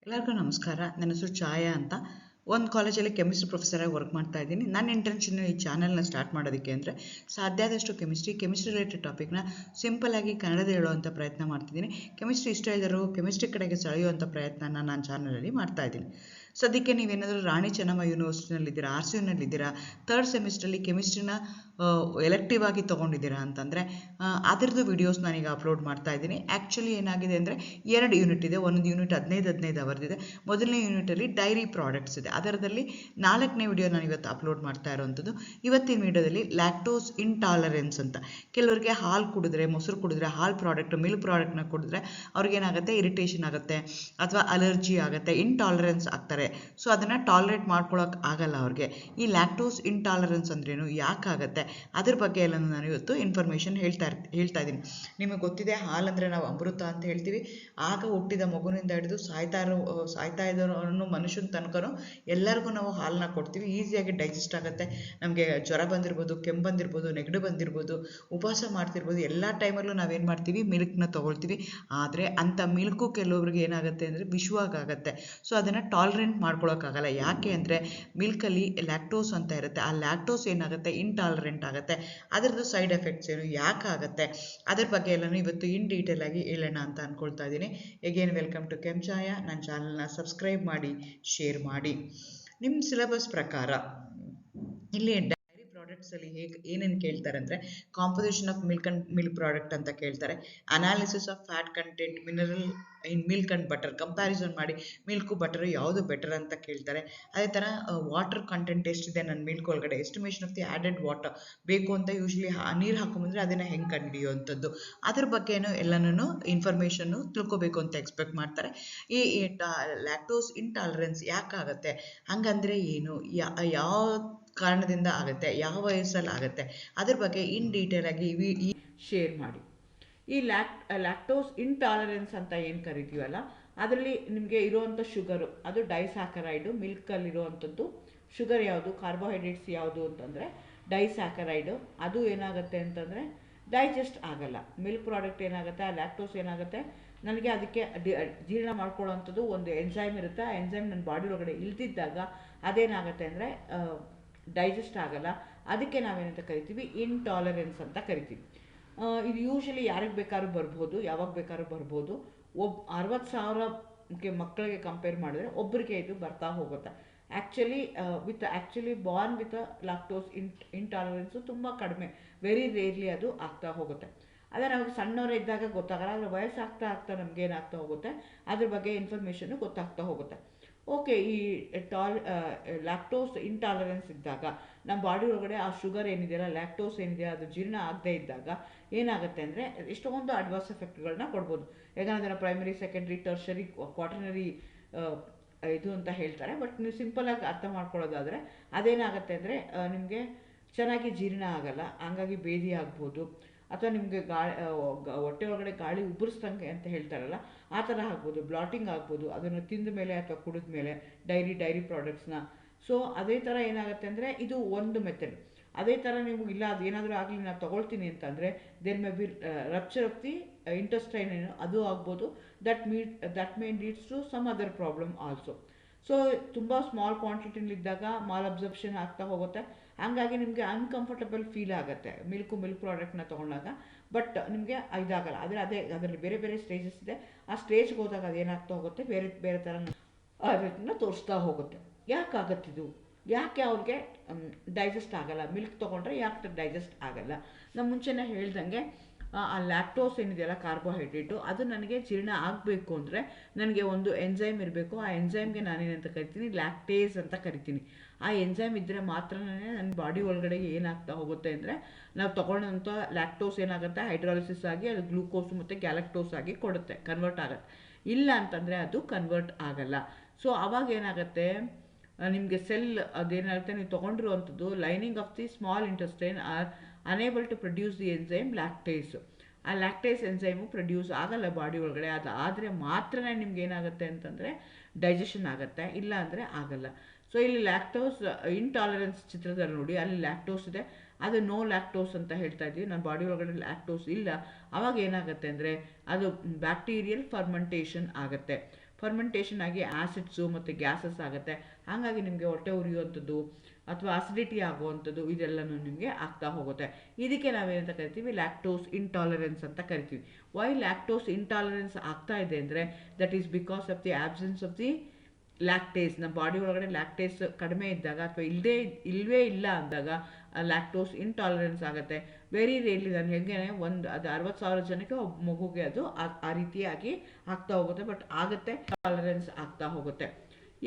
ಎಲ್ಲರಿಗೂ ನಮಸ್ಕಾರ. ನನ್ನ ಹೆಸರು ಛಾಯಾ ಅಂತ. ಒಂದು ಕಾಲೇಜಲ್ಲಿ ಕೆಮಿಸ್ಟ್ರಿ ಪ್ರೊಫೆಸರಾಗಿ ವರ್ಕ್ ಮಾಡ್ತಾ ಇದ್ದೀನಿ. ನನ್ನ ಇಂಟೆನ್ಷನ್ ಈ ಚಾನಲ್ನ ಸ್ಟಾರ್ಟ್ ಮಾಡೋದಕ್ಕೆ ಅಂದರೆ ಸಾಧ್ಯ ಆದಷ್ಟು ಕೆಮಿಸ್ಟ್ರಿ ರಿಲೇಟೆಡ್ ಟಾಪಿಕ್ನ ಸಿಂಪಲ್ಲಾಗಿ ಕನ್ನಡದಲ್ಲಿ ಹೇಳುವಂಥ ಪ್ರಯತ್ನ ಮಾಡ್ತಿದ್ದೀನಿ. ಕೆಮಿಸ್ಟ್ರಿ ಇಷ್ಟ ಇದ್ದರೂ ಕೆಮಿಸ್ಟ್ರಿ ಕಡೆಗೆ ಸೆಳೆಯುವಂಥ ಪ್ರಯತ್ನನ ನಾನು ಚಾನಲಲ್ಲಿ ಮಾಡ್ತಾ ಇದ್ದೀನಿ. ಸದ್ಯಕ್ಕೆ ನೀವೇನಾದರೂ ರಾಣಿ ಚೆನ್ನಮ್ಮ ಯೂನಿವರ್ಸಿಟಿನಲ್ಲಿದ್ದೀರಾ, RCUನಲ್ಲಿದ್ದೀರಾ, ಥರ್ಡ್ ಸೆಮಿಸ್ಟ್ರಲ್ಲಿ ಕೆಮಿಸ್ಟ್ರಿನ ಎಲೆಕ್ಟಿವ್ ಆಗಿ ತೊಗೊಂಡಿದ್ದೀರಾ ಅಂತಂದರೆ ಅದರದ್ದು ವೀಡಿಯೋಸ್ ನಾನೀಗ ಅಪ್ಲೋಡ್ ಮಾಡ್ತಾ ಇದ್ದೀನಿ. ಆ್ಯಕ್ಚುಲಿ ಏನಾಗಿದೆ ಅಂದರೆ 2 ಯೂನಿಟ್ ಇದೆ. ಒಂದು ಯೂನಿಟ್ 15 ಅವರ್ದಿದೆ. ಮೊದಲನೇ ಯೂನಿಟಲ್ಲಿ ಡೈರಿ ಪ್ರಾಡಕ್ಟ್ಸ್ ಇದೆ. ಅದರದಲ್ಲಿ 4ನೇ ವಿಡಿಯೋ ನಾನು ಇವತ್ತು ಅಪ್ಲೋಡ್ ಮಾಡ್ತಾ ಇರೋವಂಥದ್ದು. ಇವತ್ತಿನ ವಿಡಿಯೋದಲ್ಲಿ ಲ್ಯಾಕ್ಟೋಸ್ ಇಂಟಾಲರೆನ್ಸ್ ಅಂತ. ಕೆಲವರಿಗೆ ಹಾಲು ಕುಡಿದ್ರೆ, ಮೊಸರು ಕುಡಿದ್ರೆ, ಹಾಲು ಪ್ರಾಡಕ್ಟ್ ಮಿಲ್ಕ್ ಪ್ರಾಡಕ್ಟ್ನ ಕುಡಿದ್ರೆ ಅವ್ರಿಗೇನಾಗುತ್ತೆ, ಇರಿಟೇಷನ್ ಆಗುತ್ತೆ ಅಥವಾ ಅಲರ್ಜಿ ಆಗುತ್ತೆ, ಇಂಟಾಲರೆನ್ಸ್ ಆಗ್ತಾರೆ. ಸೊ ಅದನ್ನು ಟಾಲರೇಟ್ ಮಾಡ್ಕೊಳಕ್ಕೆ ಆಗಲ್ಲ ಅವ್ರಿಗೆ. ಈ ಲ್ಯಾಕ್ಟೋಸ್ ಇಂಟಾಲರೆನ್ಸ್ ಅಂದ್ರೇನು, ಯಾಕಾಗತ್ತೆ, ಅದ್ರ ಬಗ್ಗೆ ಎಲ್ಲ ನಾನು ಇವತ್ತು ಇನ್ಫಾರ್ಮೇಷನ್ ಹೇಳ್ತಾ ಇದ್ದೀನಿ. ನಿಮಗೆ ಗೊತ್ತಿದೆ, ಹಾಲಂದರೆ ನಾವು ಅಮೃತ ಅಂತ ಹೇಳ್ತೀವಿ. ಆಗ ಹುಟ್ಟಿದ ಮಗುವಿನಿಂದ ಹಿಡಿದು ಸಾಯ್ತಾ ಇದ್ದವನು ಮನುಷ್ಯನ ತನಕನೂ ಎಲ್ಲರಿಗೂ ನಾವು ಹಾಲನ್ನ ಕೊಡ್ತೀವಿ. ಈಸಿಯಾಗಿ ಡೈಜೆಸ್ಟ್ ಆಗುತ್ತೆ. ನಮಗೆ ಜ್ವರ ಬಂದಿರ್ಬೋದು, ಕೆಮ್ಮು ಬಂದಿರ್ಬೋದು, ನೆಗಡಿ ಬಂದಿರ್ಬೋದು, ಉಪವಾಸ ಮಾಡ್ತಿರ್ಬೋದು, ಎಲ್ಲ ಟೈಮಲ್ಲೂ ನಾವೇನು ಮಾಡ್ತೀವಿ, ಮಿಲ್ಕ್ನ ತೊಗೊಳ್ತೀವಿ. ಆದರೆ ಅಂಥ ಮಿಲ್ಕು ಕೆಲವೊಬ್ರಿಗೆ ಏನಾಗುತ್ತೆ ಅಂದರೆ ವಿಷವಾಗುತ್ತೆ. ಸೊ ಅದನ್ನು ಟಾಲರೆಂಟ್ ಮಾಡ್ಕೊಳಕ್ಕಾಗಲ್ಲ. ಯಾಕೆ ಅಂದರೆ ಮಿಲ್ಕಲ್ಲಿ ಲ್ಯಾಕ್ಟೋಸ್ ಅಂತ ಇರುತ್ತೆ. ಆ ಲ್ಯಾಕ್ಟೋಸ್ ಏನಾಗುತ್ತೆ, ಇಂಟಾಲರೆಂಟ್ ಆಗುತ್ತೆ. ಅದರದ್ದು ಸೈಡ್ ಎಫೆಕ್ಟ್ಸ್ ಏನು, ಯಾಕಾಗುತ್ತೆ, ಅದ್ರ ಬಗ್ಗೆ ಎಲ್ಲನೂ ಇವತ್ತು ಇನ್ ಡೀಟೇಲ್ ಆಗಿ ಹೇಳೋಣ ಅಂತ ಅಂದ್ಕೊಳ್ತಾ ಇದ್ದೀನಿ. ಎಗೇನ್ ವೆಲ್ಕಮ್ ಟು ಛಾಯಾ. ನನ್ನ ಚಾನಲ್ನ ಸಬ್ಸ್ಕ್ರೈಬ್ ಮಾಡಿ, ಶೇರ್ ಮಾಡಿ. ನಿಮ್ಮ ಸಿಲೆಬಸ್ ಪ್ರಕಾರ ಇಲ್ಲಿ ಡೈರಿ ಪ್ರಾಡಕ್ಟ್ಸಲ್ಲಿ ಏನೇನು ಕೇಳ್ತಾರೆ ಅಂದರೆ ಕಾಂಪೋಸಿಷನ್ ಆಫ್ ಮಿಲ್ಕ್ ಪ್ರಾಡಕ್ಟ್ ಅಂತ ಕೇಳ್ತಾರೆ. Analysis of fat content, mineral in milk and butter, comparison ಮಾಡಿ ಮಿಲ್ಕು ಬಟರು ಯಾವುದು ಬೆಟರ್ ಅಂತ ಕೇಳ್ತಾರೆ. ಅದೇ ಥರ ವಾಟರ್ ಕಂಟೆಂಟ್ ಎಷ್ಟಿದೆ ನನ್ನ ಮಿಲ್ಕ್ ಒಳಗಡೆ, estimation of the added water ಬೇಕು ಅಂತ ಯೂಶ್ವಲಿ ನೀರು ಹಾಕೊಂಬಂದರೆ ಅದನ್ನು ಹೆಂಗೆ ಕಂಡುಹಿಡಿಯುವಂಥದ್ದು, ಅದ್ರ ಬಗ್ಗೆನೂ ಎಲ್ಲನೂ ಇನ್ಫಾರ್ಮೇಷನ್ನು ತಿಳ್ಕೊಬೇಕು ಅಂತ ಎಕ್ಸ್ಪೆಕ್ಟ್ ಮಾಡ್ತಾರೆ. ಈ ಲ್ಯಾಕ್ಟೋಸ್ ಇಂಟಾಲರೆನ್ಸ್ ಯಾಕಾಗುತ್ತೆ, ಹಂಗಂದರೆ ಏನು, ಯಾವ ಕಾರಣದಿಂದ ಆಗುತ್ತೆ, ಯಾವ ವಯಸ್ಸಲ್ಲಿ ಆಗುತ್ತೆ, ಅದ್ರ ಬಗ್ಗೆ ಇನ್ ಡೀಟೇಲ್ ಆಗಿ ಶೇರ್ ಮಾಡಿ. ಈ ಲ್ಯಾಕ್ಟೋಸ್ ಇಂಟಾಲರೆನ್ಸ್ ಅಂತ ಏನು ಕರಿತೀವಲ್ಲ, ಅದರಲ್ಲಿ ನಿಮಗೆ ಇರುವಂಥ ಶುಗರು ಅದು ಡೈಸ್ಯಾಕರೈಡು. ಮಿಲ್ಕಲ್ಲಿರುವಂಥದ್ದು ಶುಗರ್ ಯಾವುದು, ಕಾರ್ಬೋಹೈಡ್ರೇಟ್ಸ್ ಯಾವುದು ಅಂತಂದರೆ ಡೈಸ್ಯಾಕರೈಡು. ಅದು ಏನಾಗುತ್ತೆ ಅಂತಂದರೆ ಡೈಜೆಸ್ಟ್ ಆಗಲ್ಲ. ಮಿಲ್ಕ್ ಪ್ರಾಡಕ್ಟ್ ಏನಾಗುತ್ತೆ, ಆ ಲ್ಯಾಕ್ಟೋಸ್ ಏನಾಗುತ್ತೆ, ನನಗೆ ಅದಕ್ಕೆ ಜೀರ್ಣ ಮಾಡ್ಕೊಳ್ಳೋವಂಥದ್ದು ಒಂದು ಎನ್ಸೈಮ್ ಇರುತ್ತೆ. ಆ ಎನ್ಸೈಮ್ ನನ್ನ ಬಾಡಿ ಒಳಗಡೆ ಇಲ್ದಿದ್ದಾಗ ಅದೇನಾಗುತ್ತೆ ಅಂದರೆ ಡೈಜೆಸ್ಟ್ ಆಗಲ್ಲ. ಅದಕ್ಕೆ ನಾವೇನಂತ ಕರಿತೀವಿ, ಇಂಟಾಲರೆನ್ಸ್ ಅಂತ ಕರಿತೀವಿ. ಇದು ಯೂಶಲಿ ಯಾರಿಗೆ ಬೇಕಾದ್ರೂ ಬರ್ಬೋದು, ಯಾವಾಗ ಬೇಕಾದ್ರೂ ಬರ್ಬೋದು. 60,000 ಮಕ್ಕಳಿಗೆ ಕಂಪೇರ್ ಮಾಡಿದ್ರೆ ಒಬ್ಬರಿಗೆ ಇದು ಬರ್ತಾ ಹೋಗುತ್ತೆ. ಆ್ಯಕ್ಚುಲಿ ಬಾರ್ನ್ ವಿತ್ ಲ್ಯಾಕ್ಟೋಸ್ ಇಂಟಾಲರೆನ್ಸು ತುಂಬ ಕಡಿಮೆ, ವೆರಿ ರೇರ್ಲಿ ಅದು ಆಗ್ತಾ ಹೋಗುತ್ತೆ. ಅದೇ ನಮಗೆ ಸಣ್ಣವರೇ ಇದ್ದಾಗ ಗೊತ್ತಾಗಲ್ಲ, ಆದರೆ ವಯಸ್ಸಾಗ್ತಾ ನಮಗೇನಾಗ್ತಾ ಹೋಗುತ್ತೆ, ಅದ್ರ ಬಗ್ಗೆ ಇನ್ಫಾರ್ಮೇಷನ್ನು ಗೊತ್ತಾಗ್ತಾ ಹೋಗುತ್ತೆ. ಓಕೆ, ಈ ಲ್ಯಾಕ್ಟೋಸ್ ಇಂಟಾಲರೆನ್ಸ್ ಇದ್ದಾಗ ನಮ್ಮ ಬಾಡಿ ಒಳಗಡೆ ಆ ಶುಗರ್ ಏನಿದೆಯಲ್ಲ, ಲ್ಯಾಕ್ಟೋಸ್ ಏನಿದೆಯಲ್ಲ, ಅದು ಜೀರ್ಣ ಆಗದೇ ಇದ್ದಾಗ ಏನಾಗುತ್ತೆ ಅಂದರೆ ಎಷ್ಟೊಂದು ಅಡ್ವರ್ಸ್ ಎಫೆಕ್ಟ್ಗಳನ್ನ ಕೊಡ್ಬೋದು. ಯಾಕಂದರೆ ಪ್ರೈಮರಿ, ಸೆಕೆಂಡ್ರಿ, ಟರ್ಷರಿ, ಕ್ವಾಟರ್ನರಿ ಇದು ಅಂತ ಹೇಳ್ತಾರೆ. ಬಟ್ ನೀವು ಸಿಂಪಲ್ಲಾಗಿ ಅರ್ಥ ಮಾಡ್ಕೊಳ್ಳೋದಾದರೆ ಅದೇನಾಗುತ್ತೆ ಅಂದರೆ ನಿಮಗೆ ಚೆನ್ನಾಗಿ ಜೀರ್ಣ ಆಗಲ್ಲ, ಹಂಗಾಗಿ ಬೇದಿ ಆಗ್ಬೋದು, ಅಥವಾ ನಿಮಗೆ ಹೊಟ್ಟೆ ಒಳಗಡೆ ಗಾಳಿ ಉಬ್ಬರಿಸ್ದಂಗೆ ಅಂತ ಹೇಳ್ತಾರಲ್ಲ, ಆ ಥರ ಆಗ್ಬೋದು, ಬ್ಲಾಟಿಂಗ್ ಆಗ್ಬೋದು ಅದನ್ನು ತಿಂದ ಮೇಲೆ ಅಥವಾ ಕುಡಿದ ಮೇಲೆ ಡೈರಿ ಪ್ರಾಡಕ್ಟ್ಸ್ನ. ಸೊ ಅದೇ ಥರ ಏನಾಗುತ್ತೆ ಅಂದರೆ ಇದು ಒಂದು ಮೆಥಡ್. ಅದೇ ಥರ ನೀವು ಇಲ್ಲ ಅದು ಏನಾದರೂ ಆಗಲಿ ನಾನು ತೊಗೊಳ್ತೀನಿ ಅಂತಂದರೆ there may be rupture of the intestine ಏನು ಅದು ಆಗ್ಬೋದು. That may leads to some other problem also. So ತುಂಬ ಸ್ಮಾಲ್ ಕ್ವಾಂಟಿಟಿಲಿದ್ದಾಗ ಮಾಲ್ ಅಬ್ಸರ್ಪ್ಷನ್ ಆಗ್ತಾ ಹೋಗುತ್ತೆ. ಹಂಗಾಗಿ ನಿಮಗೆ ಅನ್ಕಂಫರ್ಟಬಲ್ ಫೀಲ್ ಆಗುತ್ತೆ ಮಿಲ್ಕ್ ಪ್ರಾಡಕ್ಟ್ನ ತೊಗೊಂಡಾಗ. ಬಟ್ ನಿಮಗೆ ಇದಾಗಲ್ಲ. ಆದರೆ ಅದರಲ್ಲಿ ಬೇರೆ ಬೇರೆ ಸ್ಟೇಜಸ್ ಇದೆ. ಆ ಸ್ಟೇಜ್ಗೆ ಹೋದಾಗ ಅದೇನಾಗ್ತಾ ಹೋಗುತ್ತೆ, ಬೇರೆ ಬೇರೆ ಥರ ಅದನ್ನು ತೋರಿಸ್ತಾ ಹೋಗುತ್ತೆ. ಯಾಕಾಗತ್ತಿದು, ಯಾಕೆ ಅವ್ರಿಗೆ ಡೈಜೆಸ್ಟ್ ಆಗಲ್ಲ, ಮಿಲ್ಕ್ ತೊಗೊಂಡ್ರೆ ಯಾಕೆ ಡೈಜೆಸ್ಟ್ ಆಗಲ್ಲ? ನಾನು ಮುಂಚೆನೇ ಹೇಳ್ದಂಗೆ ಆ ಲ್ಯಾಕ್ಟೋಸ್ ಏನಿದೆಯಲ್ಲ, ಕಾರ್ಬೋಹೈಡ್ರೇಟು, ಅದು ನನಗೆ ಜೀರ್ಣ ಆಗಬೇಕು ಅಂದರೆ ನನಗೆ ಒಂದು ಎನ್ಸೈಮ್ ಇರಬೇಕು. ಆ ಎನ್ಸೈಮ್ಗೆ ನಾನೇನಂತ ಕರಿತೀನಿ, ಲ್ಯಾಕ್ಟೇಸ್ ಅಂತ ಕರಿತೀನಿ. ಆ ಎನ್ಸೈಮ್ ಇದ್ದರೆ ಮಾತ್ರನೇ ನನ್ನ ಬಾಡಿ ಒಳಗಡೆ ಏನಾಗ್ತಾ ಹೋಗುತ್ತೆ ಅಂದರೆ ನಾವು ತೊಗೊಳ್ಳೋಂಥ ಲ್ಯಾಕ್ಟೋಸ್ ಏನಾಗುತ್ತೆ, ಹೈಡ್ರಾಲಿಸಿಸ್ ಆಗಿ ಅದು ಗ್ಲೂಕೋಸ್ ಮತ್ತು ಗ್ಯಾಲಕ್ಟೋಸ್ ಆಗಿ ಕನ್ವರ್ಟ್ ಆಗುತ್ತೆ. ಇಲ್ಲ ಅಂತಂದರೆ ಅದು ಕನ್ವರ್ಟ್ ಆಗಲ್ಲ. ಸೊ ಆವಾಗ ಏನಾಗುತ್ತೆ, ನಿಮಗೆ ಸೆಲ್ ಅದೇನಾಗುತ್ತೆ, ನೀವು ತೊಗೊಂಡಿರುವಂಥದ್ದು lining of the small intestine are unable to produce the enzyme lactase. ಆ ಲ್ಯಾಕ್ಟೇಸ್ ಎನ್ಸೈಮು ಪ್ರೊಡ್ಯೂಸ್ ಆಗಲ್ಲ ಬಾಡಿ ಒಳಗಡೆ. ಅದು ಆದರೆ ಮಾತ್ರ ನಿಮ್ಗೆ ಏನಾಗುತ್ತೆ ಅಂತಂದರೆ ಡೈಜೆಷನ್ ಆಗುತ್ತೆ, ಇಲ್ಲ ಅಂದರೆ ಆಗಲ್ಲ. ಸೊ ಇಲ್ಲಿ ಲ್ಯಾಕ್ಟೋಸ್ ಇಂಟಾಲರೆನ್ಸ್ ಚಿತ್ರದಲ್ಲಿ ನೋಡಿ, ಅಲ್ಲಿ ಲ್ಯಾಕ್ಟೋಸ್ ಇದೆ, ಅದು ನೋ ಲ್ಯಾಕ್ಟೋಸ್ ಅಂತ ಹೇಳ್ತಾ ಇದ್ದೀವಿ. ನನ್ನ ಬಾಡಿ ಒಳಗಡೆ ಲ್ಯಾಕ್ಟೋಸ್ ಇಲ್ಲ. ಆವಾಗ ಏನಾಗುತ್ತೆ ಅಂದರೆ ಅದು ಬ್ಯಾಕ್ಟೀರಿಯಲ್ ಫರ್ಮೆಂಟೇಷನ್ ಆಗುತ್ತೆ. ಫರ್ಮೆಂಟೇಷನ್ ಆಗಿ ಆ್ಯಸಿಡ್ಸು ಮತ್ತು ಗ್ಯಾಸಸ್ ಆಗುತ್ತೆ. ಹಾಗಾಗಿ ನಿಮಗೆ ಹೊಟ್ಟೆ ಉರಿಯುವಂಥದ್ದು ಅಥವಾ ಅಸಿಡಿಟಿ ಆಗುವಂಥದ್ದು ಇದೆಲ್ಲನೂ ನಿಮಗೆ ಆಗ್ತಾ ಹೋಗುತ್ತೆ. ಇದಕ್ಕೆ ನಾವೇನಂತ ಕರಿತೀವಿ, ಲ್ಯಾಕ್ಟೋಸ್ ಇಂಟಾಲರೆನ್ಸ್ ಅಂತ ಕರಿತೀವಿ. ವೈ ಲ್ಯಾಕ್ಟೋಸ್ ಇಂಟಾಲರೆನ್ಸ್ ಆಗ್ತಾ ಇದೆ ಅಂದರೆ that is because of the absence of the lactase. ನಮ್ಮ ಬಾಡಿ ಒಳಗಡೆ ಲ್ಯಾಕ್ಟೇಸ್ ಕಡಿಮೆ ಇದ್ದಾಗ ಅಥವಾ ಇಲ್ಲವೇ ಇಲ್ಲ ಅಂದಾಗ ಲ್ಯಾಕ್ಟೋಸ್ ಇಂಟಾಲರೆನ್ಸ್ ಆಗುತ್ತೆ. ವೆರಿ ರೇರ್ಲಿ, ನಾನು ಹೇಗೆ ಅದು 60,000 ಜನಕ್ಕೆ ಒಬ್ಬ ಮಗುಗೆ ಅದು ಆ ರೀತಿಯಾಗಿ ಆಗ್ತಾ ಹೋಗುತ್ತೆ. ಬಟ್ ಆಗುತ್ತೆ, ಟಾಲರೆನ್ಸ್ ಆಗ್ತಾ ಹೋಗುತ್ತೆ.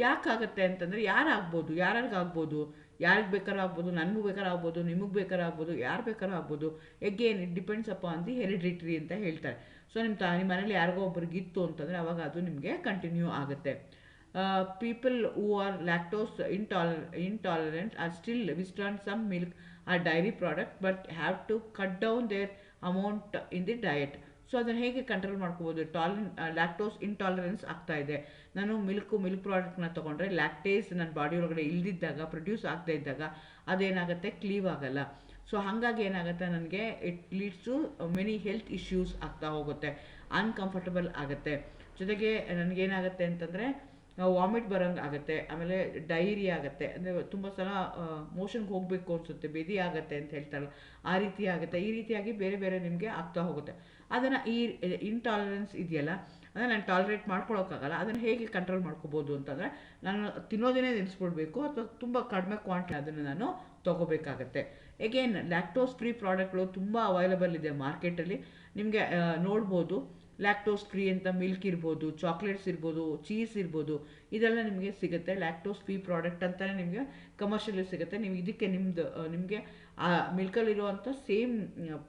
ಯಾಕಾಗುತ್ತೆ ಅಂತಂದರೆ ಯಾರಾಗ್ಬೋದು, ಯಾರಿಗಾಗ್ಬೋದು, ಯಾರಿಗೆ ಬೇಕಾದ್ರೂ ಆಗ್ಬೋದು, ನನಗೂ ಬೇಕಾದ್ರೂ ಆಗ್ಬೋದು, ನಿಮಗೆ ಬೇಕಾದ್ರೂ ಆಗ್ಬೋದು, ಯಾರು ಬೇಕಾದ್ರೂ ಆಗ್ಬೋದು. Again it depends upon the hereditary ಅಂತ ಹೇಳ್ತಾರೆ. ಸೊ ನಿಮ್ಮ ಮನೇಲಿ ಯಾರಿಗೋ ಒಬ್ರಿಗೆ ಇತ್ತು ಅಂತಂದರೆ ಅವಾಗ ಅದು ನಿಮಗೆ ಕಂಟಿನ್ಯೂ ಆಗುತ್ತೆ. People who are lactose intolerant are still withstand some milk or dairy product but have to cut down their amount in the diet. So ಅದನ್ನು ಹೇಗೆ ಕಂಟ್ರೋಲ್ ಮಾಡ್ಕೋಬೋದು? ಲ್ಯಾಕ್ಟೋಸ್ ಇಂಟಾಲರೆನ್ಸ್ ಆಗ್ತಾ ಇದೆ, ನಾನು ಮಿಲ್ಕ್ ಪ್ರಾಡಕ್ಟ್ನ ತೊಗೊಂಡ್ರೆ ಲ್ಯಾಕ್ಟೇಸ್ ನನ್ನ ಬಾಡಿ ಒಳಗಡೆ ಇಲ್ದಿದ್ದಾಗ, ಪ್ರೊಡ್ಯೂಸ್ ಆಗದೇ ಇದ್ದಾಗ ಅದೇನಾಗುತ್ತೆ, ಕ್ಲೀವ್ ಆಗಲ್ಲ. ಸೊ ಹಾಗಾಗಿ ಏನಾಗುತ್ತೆ, ನನಗೆ it leads to many health issues ಆಗ್ತಾ ಹೋಗುತ್ತೆ, ಅನ್ಕಂಫರ್ಟಬಲ್ ಆಗುತ್ತೆ. ಜೊತೆಗೆ ನನಗೇನಾಗುತ್ತೆ ಅಂತಂದರೆ ವಾಮಿಟ್ ಬರೋಂಗೆ ಆಗುತ್ತೆ, ಆಮೇಲೆ ಡೈರಿ ಆಗುತ್ತೆ, ಅಂದರೆ ತುಂಬ ಸಲ ಮೋಷನ್ಗೆ ಹೋಗಬೇಕು ಅನಿಸುತ್ತೆ, ಬೆದಿ ಆಗುತ್ತೆ ಅಂತ ಹೇಳ್ತಾರಲ್ಲ, ಆ ರೀತಿ ಆಗುತ್ತೆ. ಈ ರೀತಿಯಾಗಿ ಬೇರೆ ಬೇರೆ ನಿಮಗೆ ಆಗ್ತಾ ಹೋಗುತ್ತೆ. ಅದನ್ನು ಈ ಇಂಟಾಲರೆನ್ಸ್ ಇದೆಯಲ್ಲ, ಅದನ್ನು ನಾನು ಟಾಲರೇಟ್ ಮಾಡ್ಕೊಳ್ಳೋಕ್ಕಾಗಲ್ಲ. ಅದನ್ನು ಹೇಗೆ ಕಂಟ್ರೋಲ್ ಮಾಡ್ಕೋಬೋದು ಅಂತಂದರೆ, ನಾನು ತಿನ್ನೋದನ್ನೇ ನಿಲ್ಲಿಸ್ಬಿಡ್ಬೇಕು ಅಥವಾ ತುಂಬ ಕಡಿಮೆ ಕ್ವಾಂಟಿಟಿ ಅದನ್ನು ನಾನು ತೊಗೋಬೇಕಾಗತ್ತೆ. ಎಗೇನ್ ಲ್ಯಾಕ್ಟೋಸ್ ಫ್ರೀ ಪ್ರಾಡಕ್ಟ್ಗಳು ತುಂಬ ಅವೈಲಬಲ್ ಇದೆ ಮಾರ್ಕೆಟಲ್ಲಿ. ನಿಮಗೆ ನೋಡ್ಬೋದು, ಲ್ಯಾಕ್ಟೋಸ್ ಫ್ರೀ ಅಂತ ಮಿಲ್ಕ್ ಇರ್ಬೋದು, ಚಾಕ್ಲೇಟ್ಸ್ ಇರ್ಬೋದು, ಚೀಸ್ ಇರ್ಬೋದು, ಇದೆಲ್ಲ ನಿಮಗೆ ಸಿಗುತ್ತೆ. ಲ್ಯಾಕ್ಟೋಸ್ ಫ್ರೀ ಪ್ರಾಡಕ್ಟ್ ಅಂತಲೇ ನಿಮಗೆ ಕಮರ್ಷಿಯಲಿ ಸಿಗುತ್ತೆ. ನೀವು ಇದಕ್ಕೆ ನಿಮಗೆ ಆ ಮಿಲ್ಕಲ್ಲಿರುವಂಥ ಸೇಮ್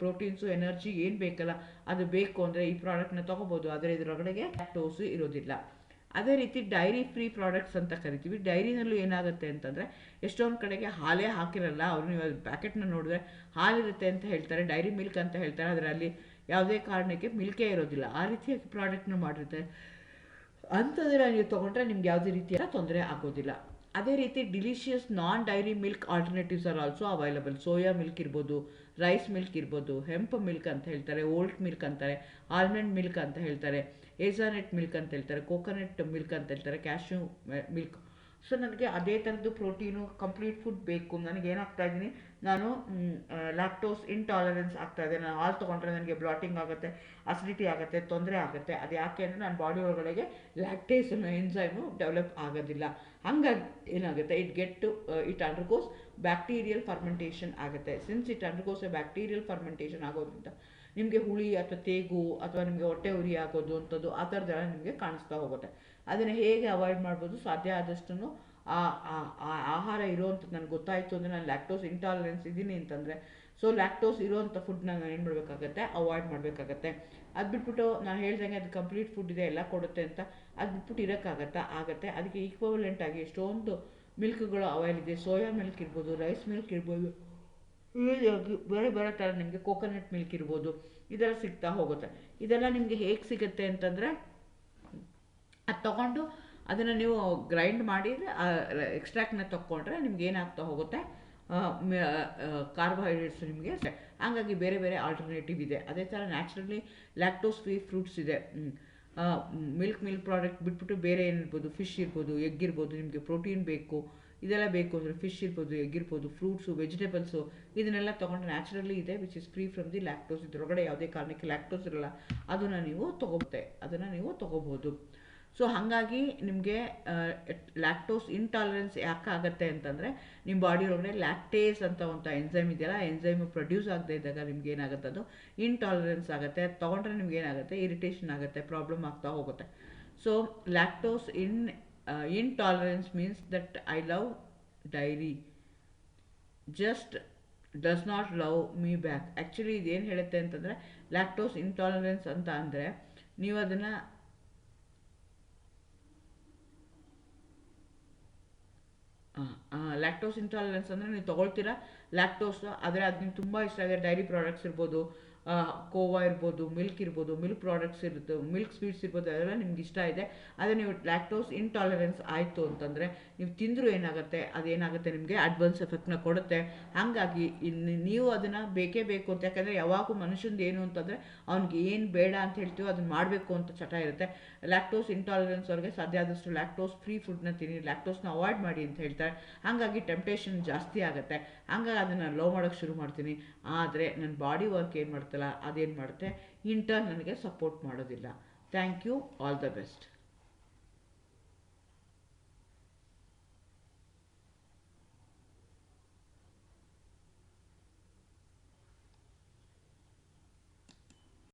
ಪ್ರೋಟೀನ್ಸು, ಎನರ್ಜಿ ಏನು ಬೇಕಲ್ಲ ಅದು ಬೇಕು ಅಂದರೆ ಈ ಪ್ರಾಡಕ್ಟ್ನ ತೊಗೋಬೋದು, ಆದರೆ ಇದರೊಳಗಡೆಗೆ ಲ್ಯಾಕ್ಟೋಸು ಇರೋದಿಲ್ಲ. ಅದೇ ರೀತಿ ಡೈರಿ ಫ್ರೀ ಪ್ರಾಡಕ್ಟ್ಸ್ ಅಂತ ಕರಿತೀವಿ. ಡೈರಿನಲ್ಲೂ ಏನಾಗುತ್ತೆ ಅಂತಂದರೆ, ಎಷ್ಟೊಂದು ಕಡೆಗೆ ಹಾಲೇ ಹಾಕಿರಲ್ಲ, ಅವರು ನೀವು ಪ್ಯಾಕೆಟ್ನ ನೋಡಿದ್ರೆ ಹಾಲಿರುತ್ತೆ ಅಂತ ಹೇಳ್ತಾರೆ, ಡೈರಿ ಮಿಲ್ಕ್ ಅಂತ ಹೇಳ್ತಾರೆ, ಆದರೆ ಅಲ್ಲಿ ಯಾವುದೇ ಕಾರಣಕ್ಕೆ ಮಿಲ್ಕೇ ಇರೋದಿಲ್ಲ. ಆ ರೀತಿಯಾಗಿ ಪ್ರಾಡಕ್ಟ್ನ ಮಾಡಿರ್ತಾರೆ. ಅಂಥದ್ರೆ ನೀವು ತೊಗೊಂಡ್ರೆ ನಿಮ್ಗೆ ಯಾವುದೇ ರೀತಿಯ ತೊಂದರೆ ಆಗೋದಿಲ್ಲ. ಅದೇ ರೀತಿ delicious non dairy milk alternatives are also available. Soya milk ಇರ್ಬೋದು, ರೈಸ್ ಮಿಲ್ಕ್ ಇರ್ಬೋದು, ಹೆಂಪ್ ಮಿಲ್ಕ್ ಅಂತ ಹೇಳ್ತಾರೆ, ಓಲ್ಟ್ ಮಿಲ್ಕ್ ಅಂತಾರೆ, ಆಲ್ಮಂಡ್ ಮಿಲ್ಕ್ ಅಂತ ಹೇಳ್ತಾರೆ, ಏಜಾನೆಟ್ ಮಿಲ್ಕ್ ಅಂತ ಹೇಳ್ತಾರೆ, ಕೋಕೋನಟ್ ಮಿಲ್ಕ್ ಅಂತ ಹೇಳ್ತಾರೆ, ಕ್ಯಾಶ್ಯೂ ಮಿಲ್ಕ್. ಸೊ ನನಗೆ ಅದೇ ಥರದ್ದು ಪ್ರೋಟೀನು, ಕಂಪ್ಲೀಟ್ ಫುಡ್ ಬೇಕು. ನನಗೇನಾಗ್ತಾ ಇದ್ದೀನಿ, ನಾನು ಲ್ಯಾಕ್ಟೋಸ್ ಇಂಟಾಲರೆನ್ಸ್ ಆಗ್ತಾ ಇದೆ, ನಾನು ಹಾಲು ತೊಗೊಂಡ್ರೆ ನನಗೆ ಬ್ಲಾಟಿಂಗ್ ಆಗುತ್ತೆ, ಅಸಿಡಿಟಿ ಆಗುತ್ತೆ, ತೊಂದರೆ ಆಗುತ್ತೆ. ಅದು ಯಾಕೆ ಅಂದರೆ ನನ್ನ ಬಾಡಿ ಒಳಗಡೆಗೆ ಲ್ಯಾಕ್ಟೇಸ್ ಅನ್ನೋ ಎನ್ಸೈಮು ಡೆವಲಪ್ ಆಗೋದಿಲ್ಲ. ಹಾಗಾಗಿ ಏನಾಗುತ್ತೆ, ಇಟ್ ಅಂಡರ್ಗೋಸ್ ಬ್ಯಾಕ್ಟೀರಿಯಲ್ ಫರ್ಮೆಂಟೇಷನ್ ಆಗುತ್ತೆ. Since it undergoes A bacterial fermentation ಆಗೋದ್ರಿಂದ ನಿಮಗೆ ಹುಳಿ ಅಥವಾ ತೇಗು ಅಥವಾ ನಿಮಗೆ ಹೊಟ್ಟೆ ಉರಿ ಆಗೋದು ಅಂಥದ್ದು ಆ ಥರದ್ದೆಲ್ಲ ನಿಮಗೆ ಕಾಣಿಸ್ತಾ ಹೋಗುತ್ತೆ. ಅದನ್ನು ಹೇಗೆ ಅವಾಯ್ಡ್ ಮಾಡ್ಬೋದು? ಸಾಧ್ಯ ಆದಷ್ಟು ಆಹಾರ ಇರೋವಂಥದ್ದು ನನಗೆ ಗೊತ್ತಾಯಿತು ಅಂದರೆ ನಾನು ಲ್ಯಾಕ್ಟೋಸ್ ಇಂಟಾಲರೆನ್ಸ್ ಇದ್ದೀನಿ ಅಂತಂದರೆ, ಸೊ ಲ್ಯಾಕ್ಟೋಸ್ ಇರೋವಂಥ ಫುಡ್ನ ನಾನು ಏನು ಮಾಡಬೇಕಾಗತ್ತೆ, ಅವಾಯ್ಡ್ ಮಾಡಬೇಕಾಗತ್ತೆ. ಅದು ಬಿಟ್ಬಿಟ್ಟು ನಾನು ಹೇಳ್ದಂಗೆ ಅದು ಕಂಪ್ಲೀಟ್ ಫುಡ್ ಇದೆ, ಎಲ್ಲ ಕೊಡುತ್ತೆ ಅಂತ ಅದು ಬಿಟ್ಬಿಟ್ಟು ಆಗತ್ತೆ. ಅದಕ್ಕೆ ಈಕ್ವಲೆಂಟ್ ಆಗಿ ಎಷ್ಟೊಂದು ಮಿಲ್ಕ್ಗಳು ಅವೈಲ್ ಇದೆ. ಸೋಯಾ ಮಿಲ್ಕ್ ಇರ್ಬೋದು, ರೈಸ್ ಮಿಲ್ಕ್ ಇರ್ಬೋದು, ಬೇರೆ ಬೇರೆ ಥರ ನಿಮಗೆ ಕೋಕೋನಟ್ ಮಿಲ್ಕ್ ಇರ್ಬೋದು, ಇದೆಲ್ಲ ಸಿಗ್ತಾ ಹೋಗುತ್ತೆ. ಇದೆಲ್ಲ ನಿಮಗೆ ಹೇಗೆ ಸಿಗುತ್ತೆ ಅಂತಂದರೆ, ಅದು ತೊಗೊಂಡು ಅದನ್ನು ನೀವು ಗ್ರೈಂಡ್ ಮಾಡಿ ಎಕ್ಸ್ಟ್ರಾಕ್ಟ್ನ ತೊಗೊಂಡ್ರೆ ನಿಮ್ಗೆ ಏನಾಗ್ತಾ ಹೋಗುತ್ತೆ, ಕಾರ್ಬೋಹೈಡ್ರೇಟ್ಸ್ ನಿಮಗೆ. ಹಾಗಾಗಿ ಬೇರೆ ಬೇರೆ ಆಲ್ಟರ್ನೇಟಿವ್ ಇದೆ. ಅದೇ ಥರ ನ್ಯಾಚುರಲಿ ಲ್ಯಾಕ್ಟೋಸ್ ಫ್ರೀ ಫ್ರೂಟ್ಸ್ ಇದೆ. ಮಿಲ್ಕ್ ಪ್ರಾಡಕ್ಟ್ ಬಿಟ್ಬಿಟ್ಟು ಬೇರೆ ಏನಿರ್ಬೋದು, ಫಿಶ್ ಇರ್ಬೋದು, ಎಗ್ ಇರ್ಬೋದು, ನಿಮಗೆ ಪ್ರೋಟೀನ್ ಬೇಕು, ಇದೆಲ್ಲ ಬೇಕು ಅಂದರೆ ಫಿಶ್ ಇರ್ಬೋದು, ಎಗ್ ಇರ್ಬೋದು, ಫ್ರೂಟ್ಸು, ವೆಜಿಟೇಬಲ್ಸು, ಇದನ್ನೆಲ್ಲ ತೊಗೊಂಡು ನ್ಯಾಚುರಲಿ ಇದೆ, which is free from the lactose. ಇದರೊಳಗಡೆ ಯಾವುದೇ ಕಾರಣಕ್ಕೆ ಲ್ಯಾಕ್ಟೋಸ್ ಇರಲ್ಲ, ಅದನ್ನು ನೀವು ತೊಗೋಬೋದು. ಸೊ ಹಾಗಾಗಿ ನಿಮಗೆ ಲ್ಯಾಕ್ಟೋಸ್ ಇಂಟಾಲರೆನ್ಸ್ ಯಾಕೆ ಆಗುತ್ತೆ ಅಂತಂದರೆ, ನಿಮ್ಮ ಬಾಡಿ ಒಳಗಡೆ ಲ್ಯಾಕ್ಟೇಸ್ ಅಂತ ಒಂದು ಎನ್ಸೈಮ್ ಇದೆಯಲ್ಲ, ಎನ್ಸೈಮ್ ಪ್ರೊಡ್ಯೂಸ್ ಆಗದೆ ಇದ್ದಾಗ ನಿಮ್ಗೆ ಏನಾಗುತ್ತೆ, ಅದು ಇಂಟಾಲರೆನ್ಸ್ ಆಗುತ್ತೆ. ಅದು ತೊಗೊಂಡ್ರೆ ನಿಮ್ಗೆ ಏನಾಗುತ್ತೆ, ಇರಿಟೇಷನ್ ಆಗುತ್ತೆ, ಪ್ರಾಬ್ಲಮ್ ಆಗ್ತಾ ಹೋಗುತ್ತೆ. So lactose intolerance means that I love dairy, just does not love me back. Actually ಇದೇನು ಹೇಳುತ್ತೆ ಅಂತಂದರೆ, ಲ್ಯಾಕ್ಟೋಸ್ ಇಂಟಾಲರೆನ್ಸ್ ಅಂತ ಅಂದರೆ ನೀವು ಅದನ್ನು ಲ್ಯಾಕ್ಟೋಸ್ ಇಂಟಾಲರೆನ್ಸ್ ಅಂದರೆ ನೀವು ತೊಗೊಳ್ತೀರಾ ಲ್ಯಾಕ್ಟೋಸ್, ಆದರೆ ಅದು ನಿಮ್ಗೆ ತುಂಬ ಇಷ್ಟ ಆಗಿದೆ, ಡೈರಿ ಪ್ರಾಡಕ್ಟ್ಸ್ ಇರ್ಬೋದು, ಕೋವಾ ಇರ್ಬೋದು, ಮಿಲ್ಕ್ ಇರ್ಬೋದು, ಮಿಲ್ಕ್ ಪ್ರಾಡಕ್ಟ್ಸ್ ಇರುತ್ತೆ, ಮಿಲ್ಕ್ ಸ್ವೀಟ್ಸ್ ಇರ್ಬೋದು, ಅದೆಲ್ಲ ನಿಮ್ಗೆ ಇಷ್ಟ ಇದೆ. ಅದೇ ನೀವು ಲ್ಯಾಕ್ಟೋಸ್ ಇಂಟಾಲರೆನ್ಸ್ ಆಯಿತು ಅಂತಂದರೆ ನೀವು ತಿಂದರೂ ಏನಾಗುತ್ತೆ, ಅದೇನಾಗುತ್ತೆ ನಿಮಗೆ ಅಡ್ವಾನ್ಸ್ ಎಫೆಕ್ಟ್ನ ಕೊಡುತ್ತೆ. ಹಾಗಾಗಿ ನೀವು ಅದನ್ನು ಬೇಕೇ ಬೇಕು ಅಂತ, ಯಾಕಂದರೆ ಯಾವಾಗೂ ಮನುಷ್ಯಂದು ಏನು ಅಂತಂದರೆ ಅವ್ನಿಗೆ ಏನು ಬೇಡ ಅಂತ ಹೇಳ್ತೀವೋ ಅದನ್ನು ಮಾಡಬೇಕು ಅಂತ ಚಟ ಇರುತ್ತೆ. ಲ್ಯಾಕ್ಟೋಸ್ ಇಂಟಾಲರೆನ್ಸ್ ಅವ್ರಿಗೆ ಸಾಧ್ಯ ಆದಷ್ಟು ಲ್ಯಾಕ್ಟೋಸ್ ಫ್ರೀ ಫುಡ್ನ ತಿನ್ನಿ, ಲ್ಯಾಕ್ಟೋಸ್ನ ಅವಾಯ್ಡ್ ಮಾಡಿ ಅಂತ ಹೇಳ್ತಾರೆ. ಹಾಗಾಗಿ ಟೆಂಪ್ಟೇಷನ್ ಜಾಸ್ತಿ ಆಗುತ್ತೆ. ಹಂಗಾಗಿ ಅದನ್ನು ಲವ್ ಮಾಡೋಕ್ಕೆ ಶುರು ಮಾಡ್ತೀನಿ. ಆದರೆ ನನ್ನ ಬಾಡಿ ವರ್ಕ್ ಏನು ಮಾಡ್ತಲ್ಲ ಅದೇನು ಮಾಡುತ್ತೆ, ಇಂಟರ್ನ್ ನನಗೆ ಸಪೋರ್ಟ್ ಮಾಡೋದಿಲ್ಲ. Thank you, all the best.